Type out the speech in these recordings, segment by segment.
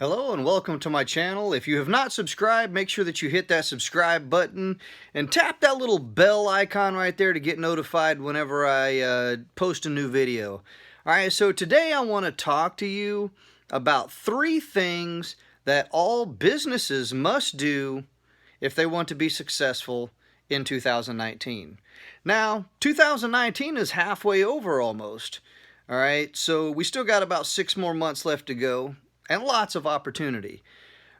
Hello and welcome to my channel. If you have not subscribed, make sure that you hit that subscribe button and tap that little bell icon right there to get notified whenever I post a new video. Alright, so today I want to talk to you about 3 things that all businesses must do if they want to be successful in 2019. Now, 2019 is halfway over almost. Alright, so we still got about 6 more months left to go. And lots of opportunity.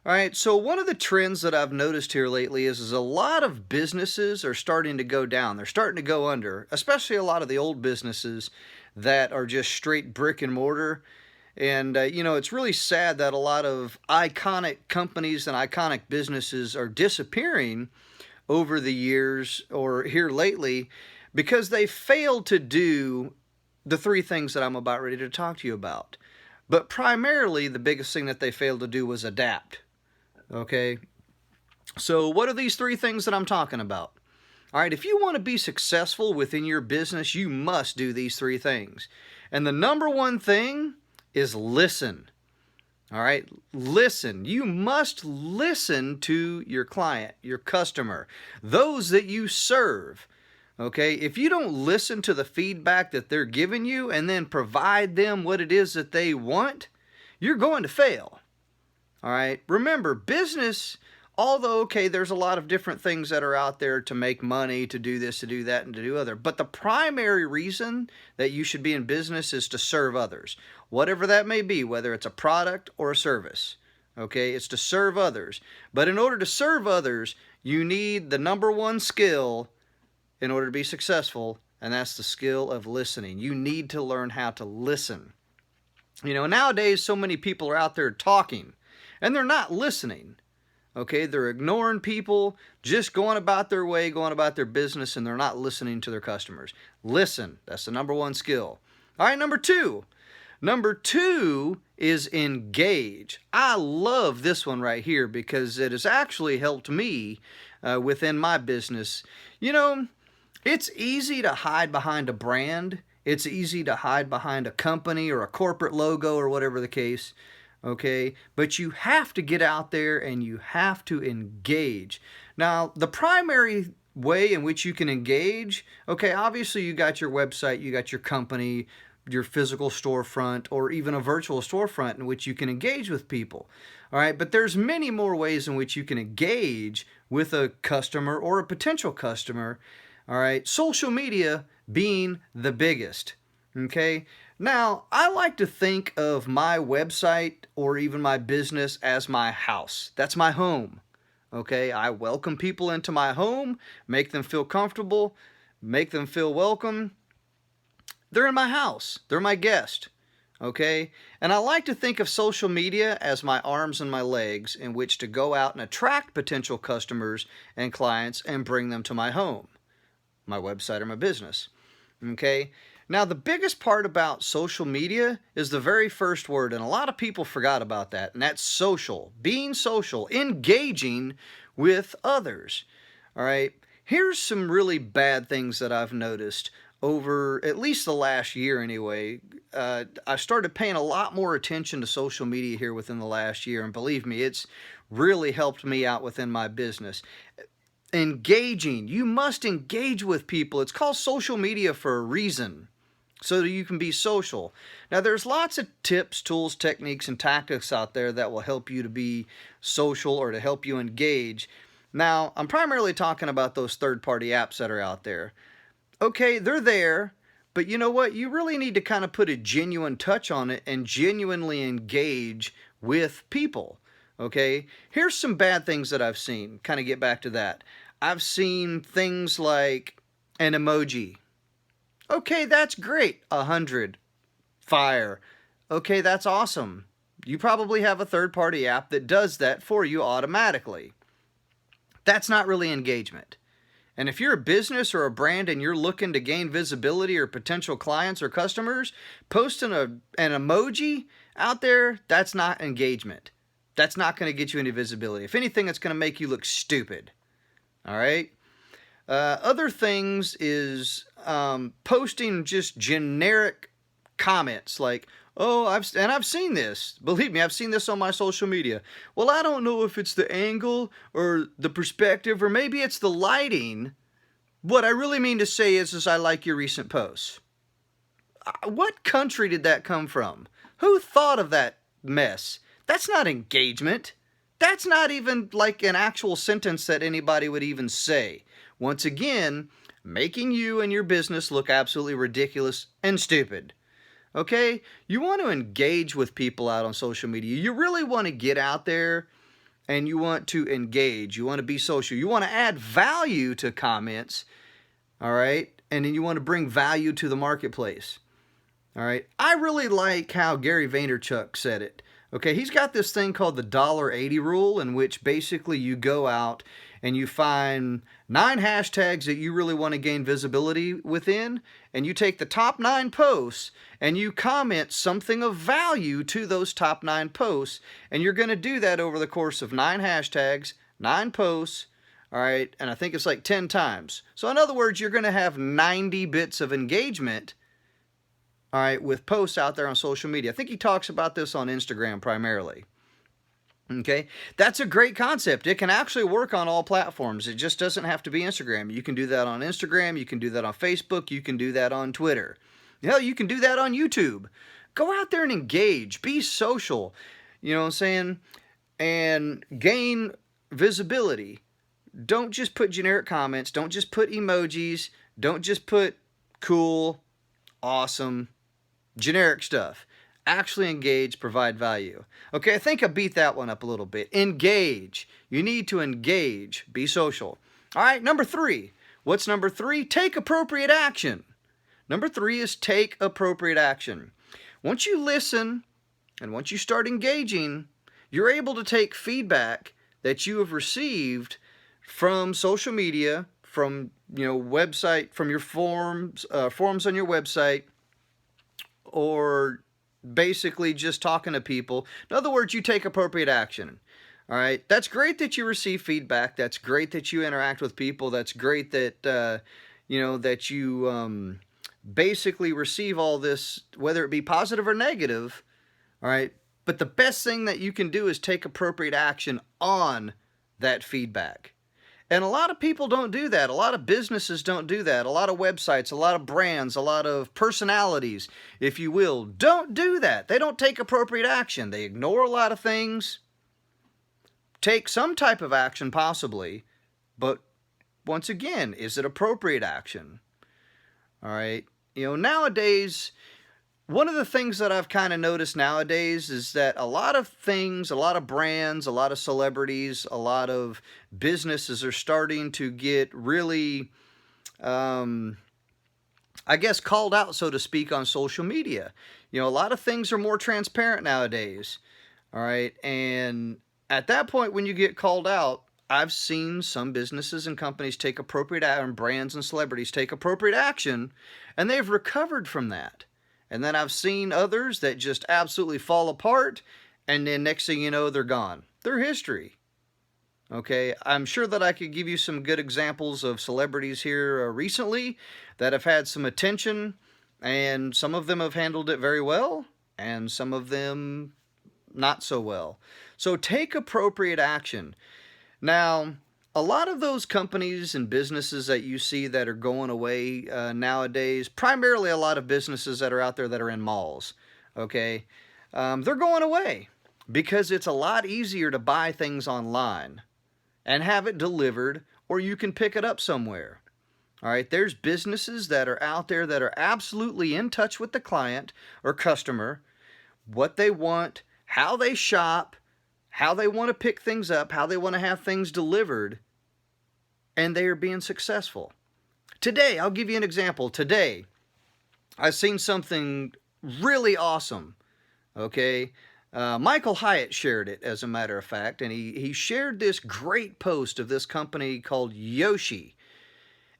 All right, so one of the trends that I've noticed here lately is a lot of businesses are starting to go down. They're starting to go under, especially a lot of the old businesses that are just straight brick and mortar. And, it's really sad that a lot of iconic companies and iconic businesses are disappearing over the years or here lately because they failed to do the 3 things that I'm about ready to talk to you about. But primarily, the biggest thing that they failed to do was adapt. Okay? So what are these 3 things that I'm talking about? All right, if you want to be successful within your business, you must do these 3 things. And the number one thing is listen. All right, listen. You must listen to your client, your customer, those that you serve. Okay, if you don't listen to the feedback that they're giving you and then provide them what it is that they want, you're going to fail. All right, remember, business, although, okay, there's a lot of different things that are out there to make money, to do this, to do that, and to do other. But the primary reason that you should be in business is to serve others, whatever that may be, whether it's a product or a service. Okay, it's to serve others. But in order to serve others, you need the number one skill in order to be successful, and that's the skill of listening. You need to learn how to listen. Nowadays so many people are out there talking and they're not listening. Okay, they're ignoring people, just going about their way, going about their business, and they're not listening to their customers. Listen, that's the number one skill. All right, number two. Number 2 is engage. I love this one right here because it has actually helped me within my business. It's easy to hide behind a brand. It's easy to hide behind a company or a corporate logo or whatever the case, okay? But you have to get out there and you have to engage. Now, the primary way in which you can engage, okay, obviously you got your website, you got your company, your physical storefront, or even a virtual storefront in which you can engage with people. All right, but there's many more ways in which you can engage with a customer or a potential customer. All right, social media being the biggest. Okay, now I like to think of my website or even my business as my house. That's my home. Okay, I welcome people into my home, make them feel comfortable, make them feel welcome. They're in my house. They're my guest. Okay, and I like to think of social media as my arms and my legs in which to go out and attract potential customers and clients and bring them to my home, my website, or my business. Okay, now the biggest part about social media is the very first word, and a lot of people forgot about that, and that's social. Being social, engaging with others. All right, here's some really bad things that I've noticed over at least the last year anyway. I started paying a lot more attention to social media here within the last year, and believe me, it's really helped me out within my business. Engaging. You must engage with people. It's called social media for a reason, so that you can be social. Now, there's lots of tips, tools, techniques, and tactics out there that will help you to be social or to help you engage. Now, I'm primarily talking about those third-party apps that are out there. Okay, they're there, but you know what? You really need to kind of put a genuine touch on it and genuinely engage with people. Okay, here's some bad things that I've seen. Kind of get back to that. I've seen things like an emoji. Okay, that's great. 100. Fire. Okay, that's awesome. You probably have a third-party app that does that for you automatically. That's not really engagement. And if you're a business or a brand and you're looking to gain visibility or potential clients or customers, posting an emoji out there, that's not engagement. That's not going to get you any visibility. If anything, it's going to make you look stupid. All right? Other things is posting just generic comments like, Oh, I've seen this. Believe me, I've seen this on my social media. Well, I don't know if it's the angle or the perspective or maybe it's the lighting. What I really mean to say is I like your recent posts. What country did that come from? Who thought of that mess? That's not engagement. That's not even like an actual sentence that anybody would even say. Once again, making you and your business look absolutely ridiculous and stupid. Okay? You want to engage with people out on social media. You really want to get out there and you want to engage. You want to be social. You want to add value to comments. All right? And then you want to bring value to the marketplace. All right? I really like how Gary Vaynerchuk said it. Okay, he's got this thing called the $80 rule, in which basically you go out and you find 9 hashtags that you really want to gain visibility within, and you take the top 9 posts and you comment something of value to those top 9 posts, and you're going to do that over the course of 9 hashtags, 9 posts, all right, and I think it's like 10 times. So in other words, you're going to have 90 bits of engagement, all right, with posts out there on social media. I think he talks about this on Instagram primarily. Okay, that's a great concept. It can actually work on all platforms. It just doesn't have to be Instagram. You can do that on Instagram. You can do that on Facebook. You can do that on Twitter. Hell, you can do that on YouTube. Go out there and engage. Be social. You know what I'm saying? And gain visibility. Don't just put generic comments. Don't just put emojis. Don't just put cool, awesome, generic stuff. Actually engage, provide value. Okay, I think I beat that one up a little bit. Engage. You need to engage. Be social. All right, number 3. What's number 3? Take appropriate action. Number 3 is take appropriate action. Once you listen and once you start engaging, you're able to take feedback that you have received from social media, from website, from your forums on your website, or basically just talking to people. In other words, you take appropriate action. All right, that's great that you receive feedback. That's great that you interact with people. That's great that that you basically receive all this, whether it be positive or negative. All right, but the best thing that you can do is take appropriate action on that feedback. And a lot of people don't do that. A lot of businesses don't do that. A lot of websites, a lot of brands, a lot of personalities, if you will, don't do that. They don't take appropriate action. They ignore a lot of things, take some type of action possibly, but once again, is it appropriate action? All right. Nowadays, one of the things that I've kind of noticed nowadays is that a lot of things, a lot of brands, a lot of celebrities, a lot of businesses are starting to get really, I guess, called out, so to speak, on social media. A lot of things are more transparent nowadays. All right. And at that point, when you get called out, I've seen some businesses and companies take appropriate action, brands and celebrities take appropriate action, and they've recovered from that. And then I've seen others that just absolutely fall apart, and then next thing you know, they're gone. They're history. Okay, I'm sure that I could give you some good examples of celebrities here recently that have had some attention, and some of them have handled it very well, and some of them not so well. So take appropriate action. Now, a lot of those companies and businesses that you see that are going away nowadays, primarily a lot of businesses that are out there that are in malls, okay, they're going away because it's a lot easier to buy things online and have it delivered, or you can pick it up somewhere. All right, there's businesses that are out there that are absolutely in touch with the client or customer, what they want, how they shop, how they want to pick things up, how they want to have things delivered, and they are being successful. Today, I'll give you an example. Today, I've seen something really awesome, okay? Michael Hyatt shared it, as a matter of fact, and he shared this great post of this company called Yoshi.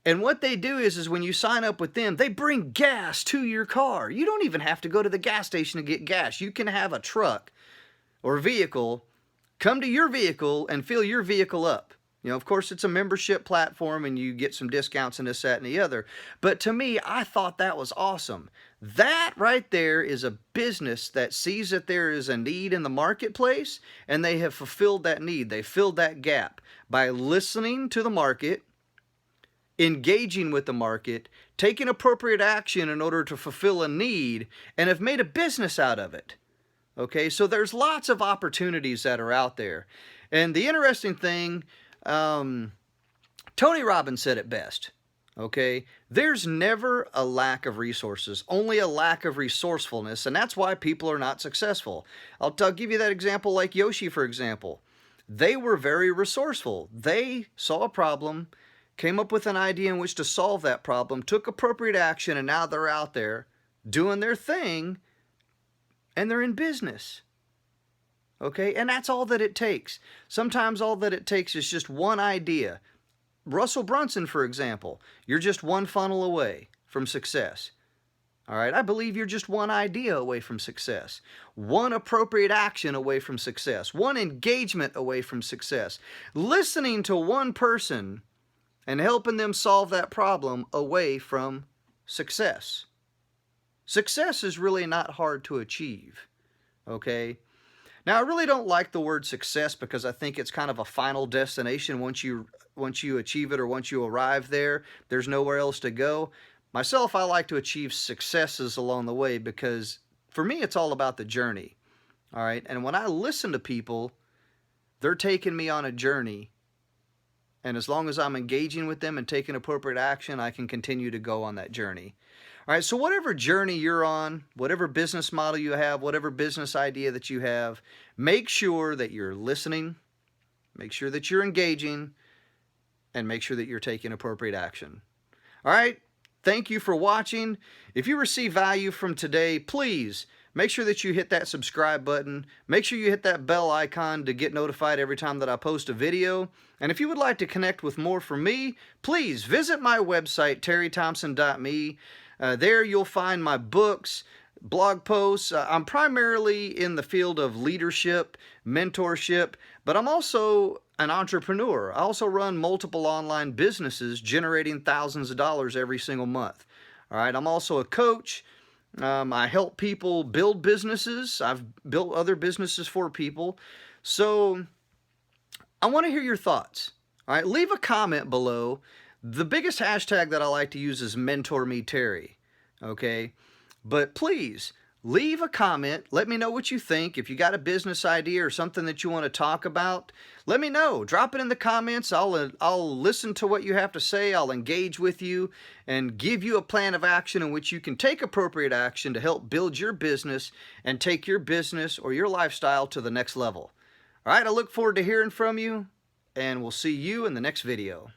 And what they do is when you sign up with them, they bring gas to your car. You don't even have to go to the gas station to get gas. You can have a truck or vehicle come to your vehicle and fill your vehicle up. You know, of course, it's a membership platform and you get some discounts and this, that, and the other. But to me, I thought that was awesome. That right there is a business that sees that there is a need in the marketplace, and they have fulfilled that need. They filled that gap by listening to the market, engaging with the market, taking appropriate action in order to fulfill a need, and have made a business out of it. Okay, so there's lots of opportunities that are out there. And the interesting thing, Tony Robbins said it best. Okay, there's never a lack of resources, only a lack of resourcefulness, and that's why people are not successful. I'll give you that example like Yoshi, for example. They were very resourceful. They saw a problem, came up with an idea in which to solve that problem, took appropriate action, and now they're out there doing their thing, and they're in business. Okay, and that's all that it takes. Sometimes all that it takes is just one idea. Russell Brunson, for example, you're just one funnel away from success. All right, I believe you're just one idea away from success, one appropriate action away from success, one engagement away from success. Listening to one person and helping them solve that problem away from success. Success is really not hard to achieve, okay? Now, I really don't like the word success because I think it's kind of a final destination. Once you achieve it or once you arrive there, there's nowhere else to go. Myself, I like to achieve successes along the way because for me, it's all about the journey, all right? And when I listen to people, they're taking me on a journey. And as long as I'm engaging with them and taking appropriate action, I can continue to go on that journey. All right, so whatever journey you're on, whatever business model you have, whatever business idea that you have, make sure that you're listening, make sure that you're engaging, and make sure that you're taking appropriate action. All right, thank you for watching. If you receive value from today, please make sure that you hit that subscribe button. Make sure you hit that bell icon to get notified every time that I post a video. And if you would like to connect with more from me, please visit my website, terrythompson.me. There you'll find my books, blog posts. I'm primarily in the field of leadership, mentorship, but I'm also an entrepreneur. I also run multiple online businesses generating thousands of dollars every single month. All right, I'm also a coach. I help people build businesses. I've built other businesses for people. So I want to hear your thoughts. All right, leave a comment below. The biggest hashtag that I like to use is MentorMeTerry, okay? But please, leave a comment. Let me know what you think. If you got a business idea or something that you want to talk about, let me know. Drop it in the comments. I'll listen to what you have to say. I'll engage with you and give you a plan of action in which you can take appropriate action to help build your business and take your business or your lifestyle to the next level. All right, I look forward to hearing from you, and we'll see you in the next video.